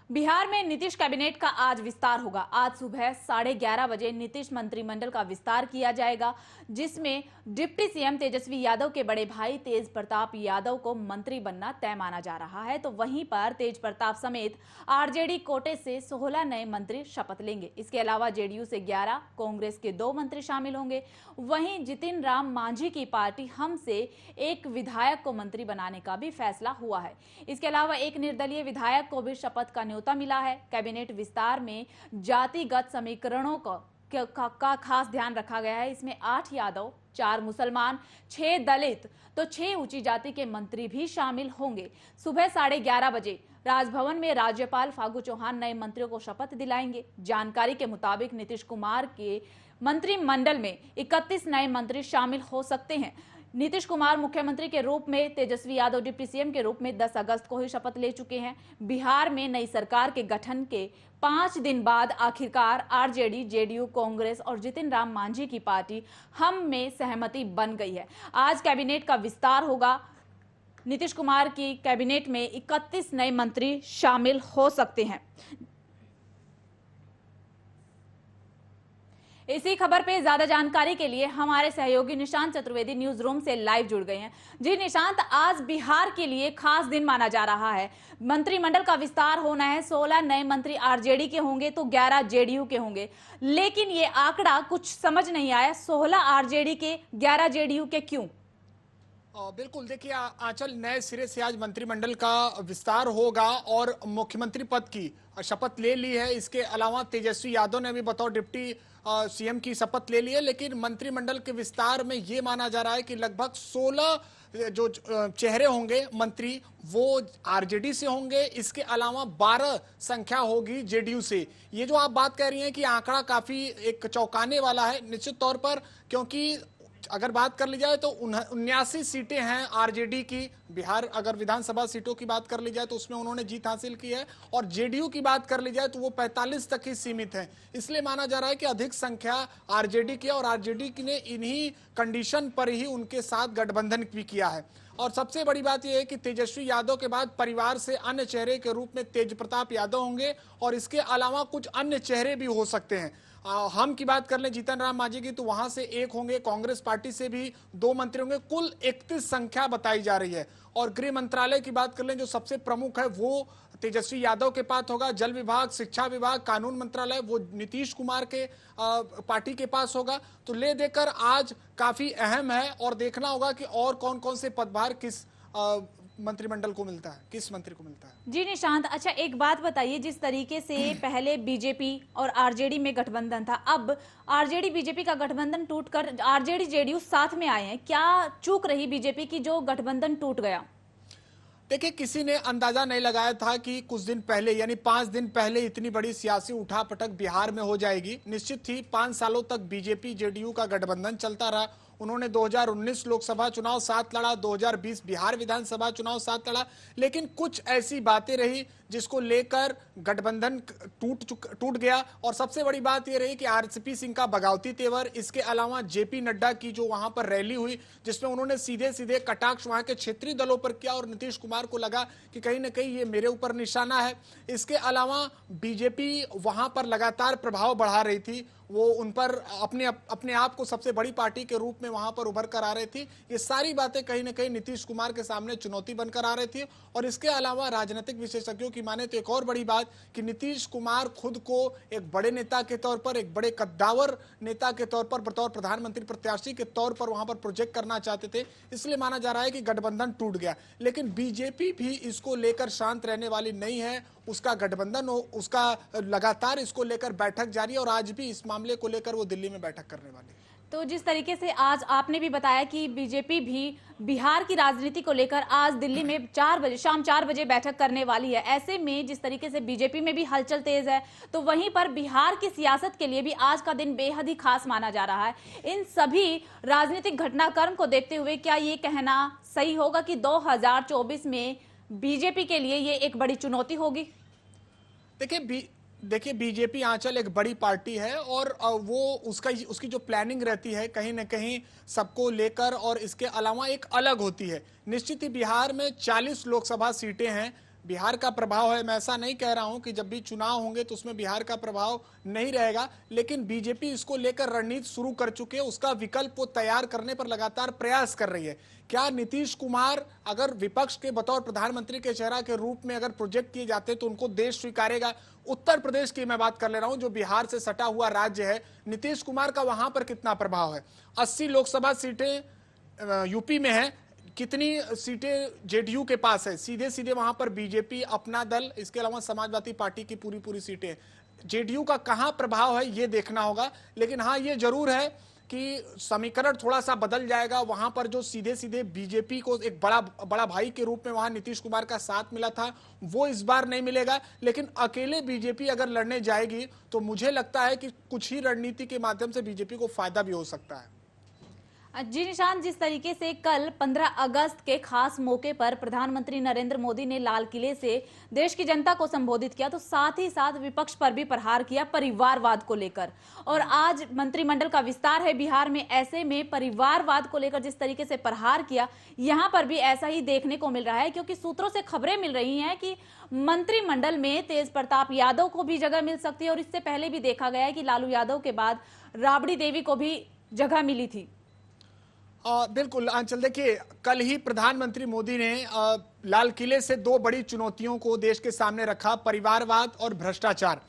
बिहार में नीतीश कैबिनेट का आज विस्तार होगा। आज सुबह 11:30 बजे नीतीश मंत्रिमंडल का विस्तार किया जाएगा, जिसमें डिप्टी सीएम तेजस्वी यादव के बड़े भाई तेज प्रताप यादव को मंत्री बनना तय माना जा रहा है। तो वहीं पर तेज प्रताप समेत आरजेडी कोटे से 16 नए मंत्री शपथ लेंगे। इसके अलावा जेडीयू से 11, कांग्रेस के 2 मंत्री शामिल होंगे। वहीं जितिन राम मांझी की पार्टी हम से एक विधायक को मंत्री बनाने का भी फैसला हुआ है। इसके अलावा एक निर्दलीय विधायक को भी शपथ का न्योता मिला है। कैबिनेट विस्तार में जातिगत समीकरणों का खास ध्यान रखा गया है। इसमें 8 यादव, 4 मुसलमान, 6 दलित तो 6 ऊंची जाति के मंत्री भी शामिल होंगे। सुबह 11:30 बजे राजभवन में राज्यपाल फागू चौहान नए मंत्रियों को शपथ दिलाएंगे। जानकारी के मुताबिक नीतीश कुमार के मंत्रिमंडल में 31 नए मंत्री शामिल हो सकते हैं। नीतीश कुमार मुख्यमंत्री के रूप में, तेजस्वी यादव डिप्टी सीएम के रूप में 10 अगस्त को ही शपथ ले चुके हैं। बिहार में नई सरकार के गठन के 5 दिन बाद आखिरकार आरजेडी, जेडीयू, कांग्रेस और जितिन राम मांझी की पार्टी हम में सहमति बन गई है। आज कैबिनेट का विस्तार होगा। नीतीश कुमार की कैबिनेट में 31 नए मंत्री शामिल हो सकते हैं। इसी खबर पे ज्यादा जानकारी के लिए हमारे सहयोगी निशांत चतुर्वेदी न्यूज रूम से लाइव जुड़ गए हैं। जी निशांत, आज बिहार के लिए खास दिन माना जा रहा है। मंत्रिमंडल का विस्तार होना है। 16 नए मंत्री आरजेडी के होंगे तो 11 जेडीयू के होंगे, लेकिन ये आंकड़ा कुछ समझ नहीं आया। 16 आरजेडी के, 11 जेडीयू के, क्यों? बिल्कुल, देखिए आंचल, नए सिरे से आज मंत्रिमंडल का विस्तार होगा और मुख्यमंत्री पद की शपथ ले ली है। इसके अलावा तेजस्वी यादव ने भी बतौर डिप्टी सीएम की शपथ ले ली है। लेकिन मंत्रिमंडल के विस्तार में ये माना जा रहा है कि लगभग 16 जो चेहरे होंगे मंत्री, वो आरजेडी से होंगे। इसके अलावा 12 संख्या होगी जेडीयू से। ये जो आप बात कह रही हैं कि आंकड़ा काफी एक चौंकाने वाला है निश्चित तौर पर, क्योंकि अगर बात कर ली जाए तो 79 सीटें हैं आरजेडी की। बिहार अगर विधानसभा सीटों की बात कर ली जाए तो उसमें उन्होंने जीत हासिल की है, और जेडीयू की बात कर ली जाए तो वो 45 तक ही सीमित है। इसलिए माना जा रहा है कि अधिक संख्या आरजेडी की, और आरजेडी की ने इन्हीं कंडीशन पर ही उनके साथ गठबंधन भी किया है। और सबसे बड़ी बात यह है कि तेजस्वी यादव के बाद परिवार से अन्य चेहरे के रूप में तेज प्रताप यादव होंगे, और इसके अलावा कुछ अन्य चेहरे भी हो सकते हैं। हम की बात कर लें जीतन राम मांझी की, तो वहां से 1 होंगे। कांग्रेस पार्टी से भी 2 मंत्री होंगे। कुल 31 संख्या बताई जा रही है। और गृह मंत्रालय की बात कर लें, जो सबसे प्रमुख है, वो तेजस्वी यादव के पास होगा। जल विभाग, शिक्षा विभाग, कानून मंत्रालय वो नीतीश कुमार के पार्टी के पास होगा। तो ले देकर आज काफी अहम है, और देखना होगा कि और कौन कौन से पदभार किस मंत्रिमंडल को मिलता है, किस मंत्री को मिलता है। जी निशांत, अच्छा एक बात बताइए, जिस तरीके से पहले बीजेपी और आरजेडी में गठबंधन था, अब आरजेडी बीजेपी का गठबंधन टूटकर आरजेडी जेडीयू साथ में आए हैं, क्या चूक रही बीजेपी की जो गठबंधन टूट गया? देखिए, किसी ने अंदाजा नहीं लगाया था कि कुछ दिन पहले, यानी 5 दिन पहले, इतनी बड़ी सियासी उठापटक बिहार में हो जाएगी। निश्चित थी, 5 सालों तक बीजेपी जेडीयू का गठबंधन चलता रहा। उन्होंने 2019 लोकसभा चुनाव साथ लड़ा, 2020 बिहार विधानसभा चुनाव साथ लड़ा। लेकिन कुछ ऐसी बातें रही जिसको लेकर गठबंधन टूट गया। और सबसे बड़ी बात यह रही कि आरसीपी सिंह का बगावती तेवर, इसके अलावा जेपी नड्डा की जो वहां पर रैली हुई, जिसमें उन्होंने सीधे सीधे कटाक्ष वहां के क्षेत्रीय दलों पर किया, और नीतीश कुमार को लगा कि कहीं ना कहीं ये मेरे ऊपर निशाना है। इसके अलावा बीजेपी वहां पर लगातार प्रभाव बढ़ा रही थी। वो उन पर अपने आप को सबसे बड़ी पार्टी के रूप में वहां पर उभर कर आ रही थी। ये सारी बातें कहीं ना कहीं नीतीश कुमार के सामने चुनौती बनकर आ रही थी। और इसके अलावा राजनीतिक विशेषज्ञों की माने तो एक और बड़ी बात कि नीतीश कुमार खुद को एक बड़े नेता के तौर पर, एक बड़े कद्दावर नेता के तौर पर, बतौर प्रधानमंत्री प्रत्याशी के तौर पर वहां पर प्रोजेक्ट करना चाहते थे। इसलिए माना जा रहा है कि गठबंधन टूट गया। लेकिन बीजेपी भी इसको लेकर शांत रहने वाली नहीं है। उसका गठबंधन, उसका लगातार इसको लेकर बैठक जारी है, और आज भी इस मामले को लेकर वो दिल्ली में बैठक करने वाली है। तो जिस तरीके से आज आपने भी बताया कि बीजेपी भी बिहार की राजनीति को लेकर आज दिल्ली में 4 बजे, शाम 4 बजे बैठक करने वाली है, ऐसे में जिस तरीके से बीजेपी में भी हलचल तेज है, तो वहीं पर बिहार की सियासत के लिए भी आज का दिन बेहद ही खास माना जा रहा है। इन सभी राजनीतिक घटनाक्रम को देखते हुए क्या ये कहना सही होगा कि 2024 में बीजेपी के लिए ये एक बड़ी चुनौती होगी? देखिए बीजेपी आंचल एक बड़ी पार्टी है, और वो उसकी जो प्लानिंग रहती है कहीं ना कहीं सबको लेकर, और इसके अलावा एक अलग होती है। निश्चित ही बिहार में 40 लोकसभा सीटें हैं। बिहार का प्रभाव है। मैं ऐसा नहीं कह रहा हूं कि जब भी चुनाव होंगे तो उसमें बिहार का प्रभाव नहीं रहेगा, लेकिन बीजेपी इसको लेकर रणनीति शुरू कर चुके हैं, उसका विकल्प वो तैयार करने पर लगातार प्रयास कर रही है। क्या नीतीश कुमार अगर विपक्ष के बतौर प्रधानमंत्री के चेहरा के रूप में अगर प्रोजेक्ट किए जाते तो उनको देश स्वीकारेगा? उत्तर प्रदेश की मैं बात कर ले रहा हूं, जो बिहार से सटा हुआ राज्य है, नीतीश कुमार का वहां पर कितना प्रभाव है? 80 लोकसभा सीटें यूपी में है, कितनी सीटें जेडीयू के पास है? सीधे सीधे वहां पर बीजेपी, अपना दल, इसके अलावा समाजवादी पार्टी की पूरी पूरी सीटें। जेडीयू का कहां प्रभाव है ये देखना होगा। लेकिन हाँ, ये जरूर है कि समीकरण थोड़ा सा बदल जाएगा। वहां पर जो सीधे सीधे बीजेपी को एक बड़ा बड़ा भाई के रूप में वहां नीतीश कुमार का साथ मिला था, वो इस बार नहीं मिलेगा। लेकिन अकेले बीजेपी अगर लड़ने जाएगी तो मुझे लगता है कि कुछ ही रणनीति के माध्यम से बीजेपी को फायदा भी हो सकता है। जी निशान, जिस तरीके से कल 15 अगस्त के खास मौके पर प्रधानमंत्री नरेंद्र मोदी ने लाल किले से देश की जनता को संबोधित किया, तो साथ ही साथ विपक्ष पर भी प्रहार किया परिवारवाद को लेकर। और आज मंत्रिमंडल का विस्तार है बिहार में, ऐसे में परिवारवाद को लेकर जिस तरीके से प्रहार किया, यहां पर भी ऐसा ही देखने को मिल रहा है। क्योंकि सूत्रों से खबरें मिल रही हैं कि मंत्रिमंडल में तेज प्रताप यादव को भी जगह मिल सकती है। और इससे पहले भी देखा गया है कि लालू यादव के बाद राबड़ी देवी को भी जगह मिली थी। बिल्कुल आंचल, देखिए कल ही प्रधानमंत्री मोदी ने लाल किले से दो बड़ी चुनौतियों को देश के सामने रखा, परिवारवाद और भ्रष्टाचार।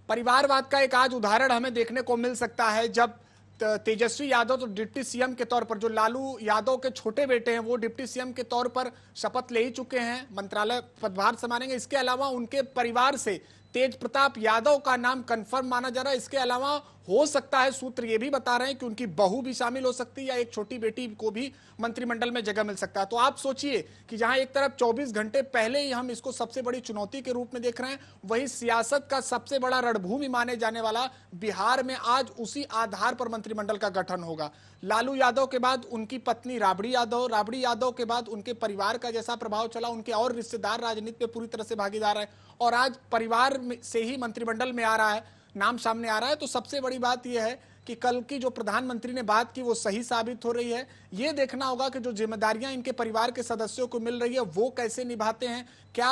परिवारवाद का एक आज उदाहरण हमें देखने को मिल सकता है, जब तेजस्वी यादव तो डिप्टी सीएम के तौर पर, जो लालू यादव के छोटे बेटे हैं, वो डिप्टी सीएम के तौर पर शपथ ले ही चुके हैं, मंत्रालय पदभार संभालेंगे। इसके अलावा उनके परिवार से तेज प्रताप यादव का नाम कंफर्म माना जा रहा है। इसके अलावा हो सकता है, सूत्र ये भी बता रहे हैं कि उनकी बहू भी शामिल हो सकती है या एक छोटी बेटी को भी मंत्रिमंडल में जगह मिल सकता है। तो आप सोचिए कि जहां एक तरफ 24 घंटे पहले ही हम इसको सबसे बड़ी चुनौती के रूप में देख रहे हैं, वहीं सियासत का सबसे बड़ा रणभूमि माने जाने वाला बिहार में आज उसी आधार पर मंत्रिमंडल का गठन होगा। लालू यादव के बाद उनकी पत्नी राबड़ी यादव के बाद उनके परिवार का जैसा प्रभाव चला, उनके और रिश्तेदार राजनीति में पूरी तरह से भागीदार है, और आज परिवार से ही मंत्रिमंडल में आ रहा है, नाम सामने आ रहा है। तो सबसे बड़ी बात यह है कि कल की जो प्रधानमंत्री ने बात की वो सही साबित हो रही है। ये देखना होगा कि जो जिम्मेदारियां इनके परिवार के सदस्यों को मिल रही है वो कैसे निभाते हैं। क्या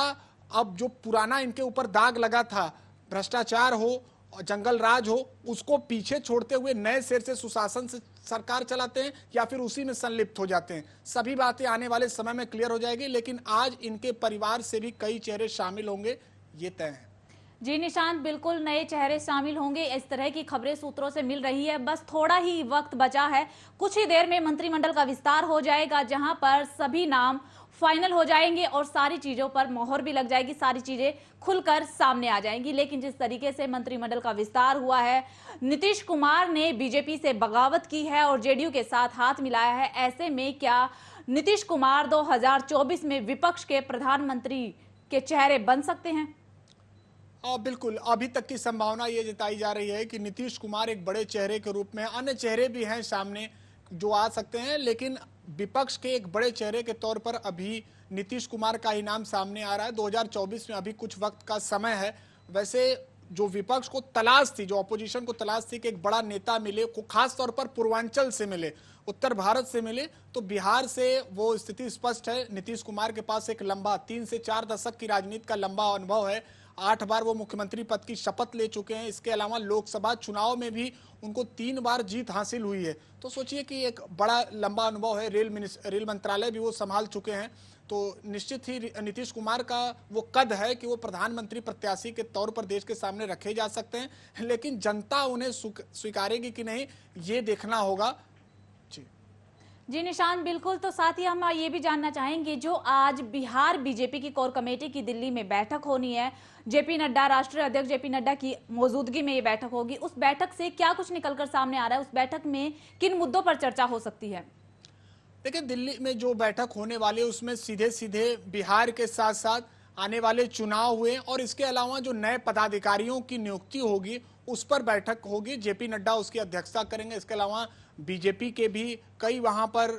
अब जो पुराना इनके ऊपर दाग लगा था, भ्रष्टाचार हो, जंगल राज हो, उसको पीछे छोड़ते हुए नए सिर से सुशासन से सरकार चलाते हैं या फिर उसी में संलिप्त हो जाते हैं? सभी बातें आने वाले समय में क्लियर हो जाएगी। लेकिन आज इनके परिवार से भी कई चेहरे शामिल होंगे, ये तय है। जी निशांत, बिल्कुल नए चेहरे शामिल होंगे, इस तरह की खबरें सूत्रों से मिल रही है। बस थोड़ा ही वक्त बचा है, कुछ ही देर में मंत्रिमंडल का विस्तार हो जाएगा, जहां पर सभी नाम फाइनल हो जाएंगे और सारी चीजों पर मोहर भी लग जाएगी, सारी चीजें खुलकर सामने आ जाएंगी। लेकिन जिस तरीके से मंत्रिमंडल का विस्तार हुआ है, नीतीश कुमार ने बीजेपी से बगावत की है और जेडीयू के साथ हाथ मिलाया है, ऐसे में क्या नीतीश कुमार 2024 में विपक्ष के प्रधानमंत्री के चेहरे बन सकते हैं? बिल्कुल, अभी तक की संभावना ये जताई जा रही है कि नीतीश कुमार एक बड़े चेहरे के रूप में, अन्य चेहरे भी हैं सामने जो आ सकते हैं, लेकिन विपक्ष के एक बड़े चेहरे के तौर पर अभी नीतीश कुमार का ही नाम सामने आ रहा है। 2024 में अभी कुछ वक्त का समय है। वैसे जो विपक्ष को तलाश थी, जो अपोजिशन को तलाश थी कि एक बड़ा नेता मिले, को खास तौर पर पूर्वांचल से मिले, उत्तर भारत से मिले, तो बिहार से वो स्थिति स्पष्ट है। नीतीश कुमार के पास एक लंबा 3 से 4 दशक की राजनीति का लंबा अनुभव है। 8 बार वो मुख्यमंत्री पद की शपथ ले चुके हैं। इसके अलावा लोकसभा चुनाव में भी उनको 3 बार जीत हासिल हुई है। तो सोचिए कि एक बड़ा लंबा अनुभव है। रेल मंत्रालय भी वो संभाल चुके हैं। तो निश्चित ही नीतीश कुमार का वो कद है कि वो प्रधानमंत्री प्रत्याशी के तौर पर देश के सामने रखे जा सकते हैं, लेकिन जनता उन्हें स्वीकारेगी कि नहीं, ये देखना होगा। जी निशान, बिल्कुल। तो साथ ही हम ये भी जानना चाहेंगे, जो आज बिहार बीजेपी की कोर कमेटी की दिल्ली में बैठक होनी है, जेपी नड्डा, राष्ट्रीय अध्यक्ष जेपी नड्डा की मौजूदगी में ये बैठक होगी, उस बैठक से क्या कुछ निकलकर सामने आ रहा है? उस बैठक में किन मुद्दों पर चर्चा हो सकती है? देखिए, दिल्ली में जो बैठक होने वाली है उसमें सीधे सीधे बिहार के साथ साथ आने वाले चुनाव हुए और इसके अलावा जो नए पदाधिकारियों की नियुक्ति होगी उस पर बैठक होगी। जेपी नड्डा उसकी अध्यक्षता करेंगे। इसके अलावा बीजेपी के भी कई वहां पर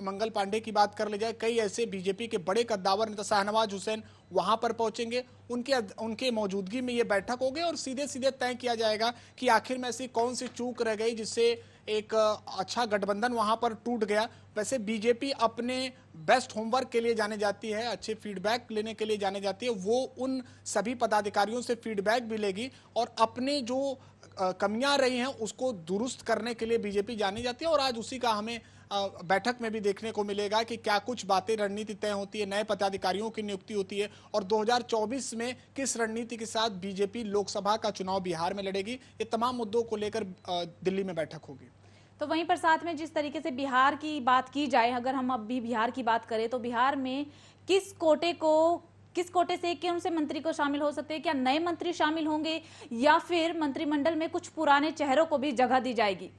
मंगल पांडे की बात कर ली जाए, कई ऐसे बीजेपी के बड़े कद्दावर नेता, शाहनवाज हुसैन वहां पर पहुंचेंगे। उनके मौजूदगी में ये बैठक होगी और सीधे सीधे तय किया जाएगा कि आखिर में ऐसी कौन सी चूक रह गई जिससे एक अच्छा गठबंधन वहां पर टूट गया। वैसे बीजेपी अपने बेस्ट होमवर्क के लिए जाने जाती है, अच्छे फीडबैक लेने के लिए जाने जाती है। वो उन सभी पदाधिकारियों से फीडबैक भी लेगी और अपने जो कमियां रही हैं उसको दुरुस्त करने के लिए बीजेपी जानी जाती है। और आज उसी का हमें बैठक में भी देखने को मिलेगा कि क्या कुछ बातें रणनीति तय होती है, नए पदाधिकारियों की नियुक्ति होती है और 2024 में किस रणनीति के साथ बीजेपी लोकसभा का चुनाव बिहार में लड़ेगी। ये तमाम मुद्दों को लेकर दिल्ली में बैठक होगी। तो वहीं पर साथ में जिस तरीके से बिहार की बात की जाए, अगर हम अब भी बिहार की बात करें तो बिहार में किस कोटे से कौन से मंत्री को शामिल हो सकते हैं? क्या नए मंत्री शामिल होंगे या फिर मंत्रिमंडल में कुछ पुराने चेहरों को भी जगह दी जाएगी?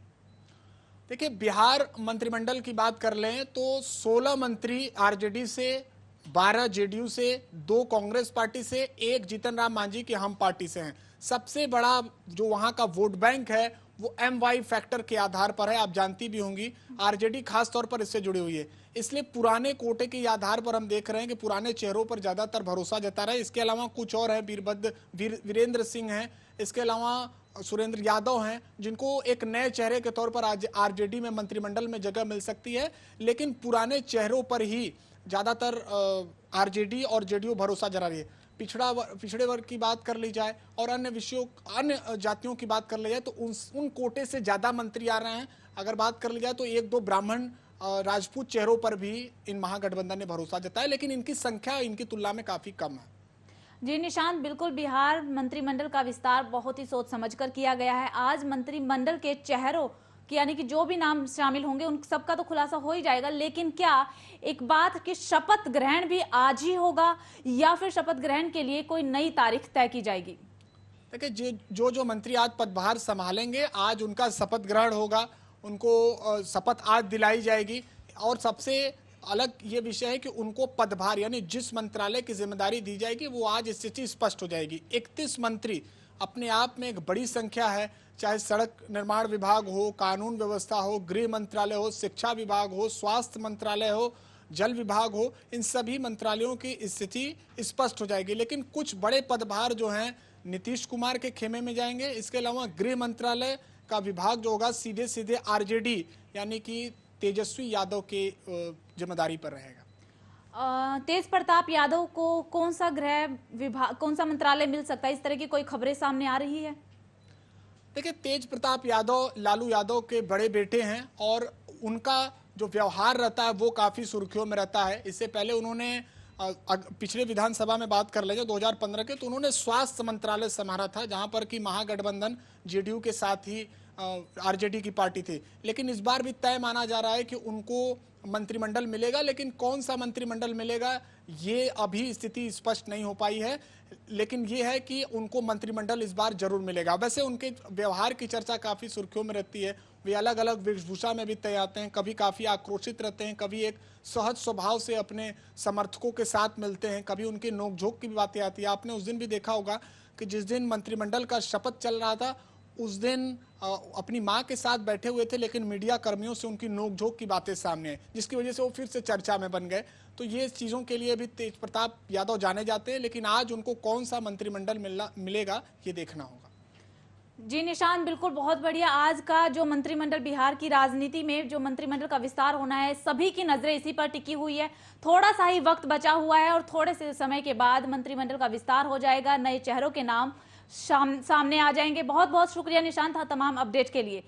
देखिए, बिहार मंत्रिमंडल की बात कर लें तो 16 मंत्री आरजेडी से, 12 जेडीयू से, 2 कांग्रेस पार्टी से, 1 जीतन राम मांझी की हम पार्टी से हैं। सबसे बड़ा जो वहां का वोट बैंक है वो MY फैक्टर के आधार पर है। आप जानती भी होंगी, आरजेडी खास तौर पर इससे जुड़ी हुई है। इसलिए पुराने कोटे के आधार पर हम देख रहे हैं कि पुराने चेहरों पर ज्यादातर भरोसा जता रहा है। इसके अलावा कुछ और है, वीरेंद्र सिंह हैं, इसके अलावा सुरेंद्र यादव हैं, जिनको एक नए चेहरे के तौर पर आज आरजेडी में मंत्रिमंडल में जगह मिल सकती है। लेकिन पुराने चेहरों पर ही ज्यादातर आरजेडी और जेडीयू भरोसा जता रही है। पिछड़े वर्ग की बात कर ली जाए और अन्य जातियों की बात कर ली जाए तो उन कोटे से ज्यादा मंत्री आ रहे हैं। अगर बात कर ली जाए तो 1-2 ब्राह्मण राजपूत चेहरों पर भी इन महागठबंधन ने भरोसा जताया, लेकिन इनकी संख्या इनकी तुलना में काफी कम है। जी निशांत, बिल्कुल बिहार मंत्रिमंडल का विस्तार बहुत ही सोच समझकर किया गया है। आज मंत्रिमंडल के चेहरों यानी कि जो भी नाम शामिल होंगे उन सबका तो खुलासा हो ही जाएगा, लेकिन क्या एक बात कि शपथ ग्रहण भी आज ही होगा या फिर शपथ ग्रहण के लिए कोई नई तारीख तय की जाएगी? देखिए, जो मंत्री आज पदभार संभालेंगे आज उनका शपथ ग्रहण होगा, उनको शपथ आज दिलाई जाएगी। और सबसे अलग ये विषय है कि उनको पदभार यानी जिस मंत्रालय की जिम्मेदारी दी जाएगी वो आज स्थिति स्पष्ट हो जाएगी। 31 मंत्री अपने आप में एक बड़ी संख्या है, चाहे सड़क निर्माण विभाग हो, कानून व्यवस्था हो, गृह मंत्रालय हो, शिक्षा विभाग हो, स्वास्थ्य मंत्रालय हो, जल विभाग हो, इन सभी मंत्रालयों की स्थिति स्पष्ट हो जाएगी। लेकिन कुछ बड़े पदभार जो हैं नीतीश कुमार के खेमे में जाएंगे। इसके अलावा गृह मंत्रालय का विभाग जो होगा सीधे सीधे आरजेडी यानी कि तेजस्वी यादव के जिम्मेदारी पर रहेगा। तेज प्रताप यादव को कौन सा गृह विभाग, कौन सा मंत्रालय मिल सकता है? इस तरह की कोई खबरें सामने आ रही है? देखिए, तेज प्रताप यादव लालू यादव के बड़े बेटे हैं और उनका जो व्यवहार रहता है वो काफी सुर्खियों में रहता है। इससे पहले उन्होंने पिछले विधानसभा में बात कर लेंगे 2015 के, तो उन्होंने स्वास्थ्य मंत्रालय संभाला था, जहां पर कि महागठबंधन जेडीयू के साथ ही आरजेडी की पार्टी थी। लेकिन इस बार भी तय माना जा रहा है कि उनको मंत्रिमंडल मिलेगा, लेकिन कौन सा मंत्रिमंडल मिलेगा ये अभी स्थिति स्पष्ट नहीं हो पाई है। लेकिन ये है कि उनको मंत्रिमंडल इस बार जरूर मिलेगा। वैसे उनके व्यवहार की चर्चा काफी सुर्खियों में रहती है। वे अलग अलग वेशभूषा में भी तय आते हैं, कभी काफी आक्रोशित रहते हैं, कभी एक सहज स्वभाव से अपने समर्थकों के साथ मिलते हैं, कभी उनकी नोकझोंक की भी बातें आती है। आपने उस दिन भी देखा होगा कि जिस दिन मंत्रिमंडल का शपथ चल रहा था उस दिन अपनी मां के साथ बैठे हुए थे, लेकिन मीडिया कर्मियों से उनकी नोकझोंक की बातें सामने आई, जिसकी वजह से वो फिर से चर्चा में बन गए। तो ये चीजों के लिए भी तेज प्रताप यादव जाने जाते हैं, लेकिन आज उनको कौन सा मंत्रिमंडल मिलेगा ये देखना होगा। जी निशान, बिल्कुल बहुत बढ़िया। आज का जो मंत्रिमंडल, बिहार की राजनीति में जो मंत्रिमंडल का विस्तार होना है, सभी की नजरें इसी पर टिकी हुई है। थोड़ा सा ही वक्त बचा हुआ है और थोड़े से समय के बाद मंत्रिमंडल का विस्तार हो जाएगा, नए चेहरों के नाम सामने आ जाएंगे। बहुत बहुत शुक्रिया निशांत तमाम अपडेट के लिए।